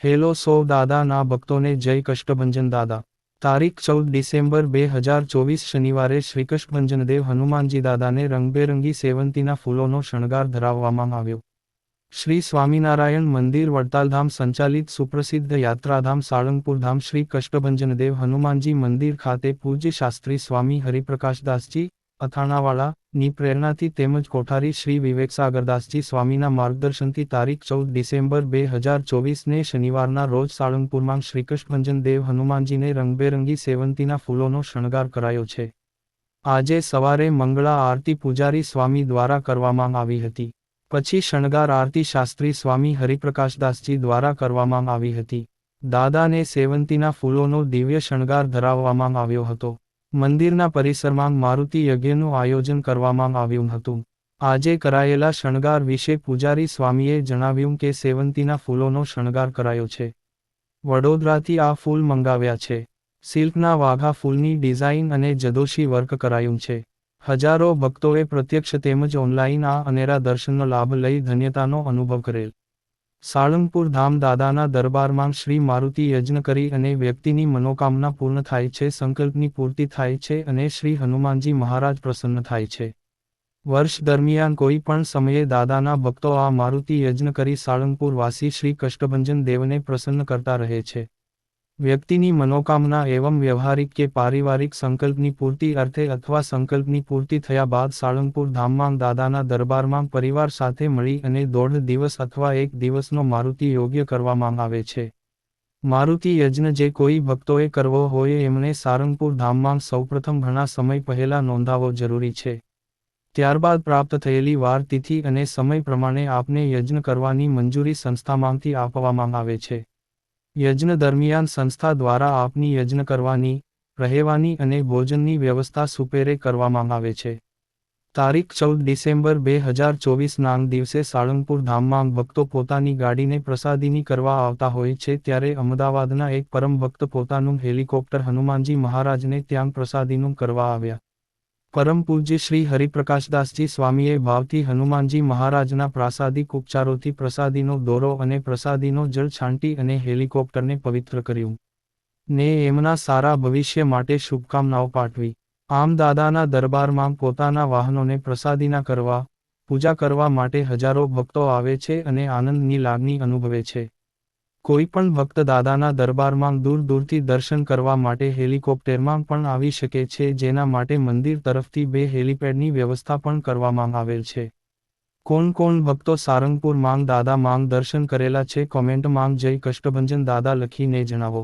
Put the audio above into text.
Hello સૌ દાદાના ભક્તોને જય કષ્ટભંજન દાદા। તારીખ 14 ડિસેમ્બર 2024 શનિવારે શ્રી કષ્ટભંજનદેવ હનુમાનજી દાદાને રંગબેરંગી સેવંતીના ફૂલોનો શણગાર ધરાવવામાં આવ્યો। શ્રી સ્વામિનારાયણ મંદિર વડતાલધામ સંચાલિત સુપ્રસિદ્ધ યાત્રાધામ સાળંગપુર ધામ શ્રી કષ્ટભંજનદેવ હનુમાનજી મંદિર ખાતે પૂજ્ય શાસ્ત્રી સ્વામી હરિપ્રકાશદાસજી અથાણાવાળા ની પ્રેરણાથી તેમજ કોઠારી શ્રી વિવેકસાગરદાસજી સ્વામીના માર્ગદર્શનથી તારીખ 14 ડિસેમ્બર 2024ને શનિવારના રોજ સાળંગપુરમાં શ્રી કષ્ટભંજનદેવ હનુમાનજીને રંગબેરંગી સેવંતીના ફૂલોનો શણગાર કરાયો છે। આજે સવારે મંગળા આરતી પૂજારી સ્વામી દ્વારા કરવામાં આવી હતી। પછી શણગાર આરતી શાસ્ત્રી સ્વામી હરિપ્રકાશદાસજી દ્વારા કરવામાં આવી હતી। દાદાને સેવંતીના ફૂલોનો દિવ્ય શણગાર ધરાવવામાં આવ્યો હતો। મંદિરના પરિસરમાં મારુતિ યજ્ઞનું આયોજન કરવામાં આવ્યું હતું। આજે કરાયેલા શણગાર વિશે પૂજારી સ્વામીએ જણાવ્યું કે સેવંતીના ફૂલોનો શણગાર કરાયો છે। વડોદરાથી આ ફૂલ મંગાવ્યા છે। સિલ્કના વાઘા ફૂલની ડિઝાઇન અને જદોશી વર્ક કરાયું છે। હજારો ભક્તોએ પ્રત્યક્ષ તેમજ ઓનલાઈન આ અનેરા દર્શનનો લાભ લઈ ધન્યતાનો અનુભવ કરેલ। સાળંગપુર ધામ દાદાના દરબારમાં શ્રી મારુતિ યજ્ઞ કરી અને વ્યક્તિની મનોકામના પૂર્ણ થાય છે, સંકલ્પની પૂર્તિ થાય છે અને શ્રી હનુમાનજી મહારાજ પ્રસન્ન થાય છે। વર્ષ દરમિયાન કોઈ પણ સમયે દાદાના ભક્તો આ મારુતિ યજ્ઞ કરી સાળંગપુર વાસી શ્રી કષ્ટભંજન દેવને પ્રસન્ન કરતા રહે છે। વ્યક્તિની મનોકામના એવં વ્યવહારિક કે પારિવારિક સંકલ્પની પૂર્તિ અર્થે અથવા સંકલ્પની પૂર્તિ થયા બાદ સાળંગપુર ધામમાં દાદાના દરબારમાં પરિવાર સાથે મળી અને 1.5 દિવસ અથવા 1 દિવસનો મારુતિ યોગ્ય કરવામાં આવે છે। મારુતિ યજ્ઞ જે કોઈ ભક્તોએ કરવો હોય એમણે સાળંગપુર ધામમાં સૌપ્રથમ ઘણા સમય પહેલા નોંધાવવો જરૂરી છે। ત્યારબાદ પ્રાપ્ત થયેલી વાર તિથિ અને સમય પ્રમાણે આપને યજ્ઞ કરવાની મંજૂરી સંસ્થામાંથી આપવામાં આવે છે। યજ્ઞ દરમિયાન સંસ્થા દ્વારા આપની યજ્ઞ કરવાની, રહેવાની અને ભોજનની વ્યવસ્થા સુપેરે કરવામાં આવે છે। તારીખ 14 ડિસેમ્બર 2024નાં દિવસે સાળંગપુર ધામમાં ભક્તો પોતાની ગાડીને પ્રસાદીની કરવા આવતા હોય છે ત્યારે અમદાવાદના એક પરમ ભક્ત પોતાનું હેલિકોપ્ટર હનુમાનજી મહારાજને ત્યાં પ્રસાદીનું કરવા આવ્યા। પરમ પૂજ્ય શ્રી હરિપ્રકાશદાસજી સ્વામીએ ભાવથી હનુમાનજી મહારાજના પ્રાસાદિક ઉપચારોથી પ્રસાદીનો દોરો અને પ્રસાદીનો જળ છાંટી અને હેલિકોપ્ટરને પવિત્ર કર્યું ને એમના સારા ભવિષ્ય માટે શુભકામનાઓ પાઠવી। આમ દાદાના દરબારમાં પોતાના વાહનોને પ્રસાદીના કરવા, પૂજા કરવા માટે હજારો ભક્તો આવે છે અને આનંદની લાગણી અનુભવે છે। કોઈ પણ ભક્ત દાદાના દરબારમાં દૂર દૂરથી દર્શન કરવા માટે હેલિકોપ્ટરમાં પણ આવી શકે છે, જેના માટે મંદિર તરફથી 2 હેલિપેડની વ્યવસ્થા પણ કરવામાં આવેલ છે। કોણ કોણ ભક્તો સારંગપુર માંગ દાદા માંગ દર્શન કરેલા છે કોમેન્ટ માંગ જય કષ્ટભંજન દાદા લખીને જણાવો।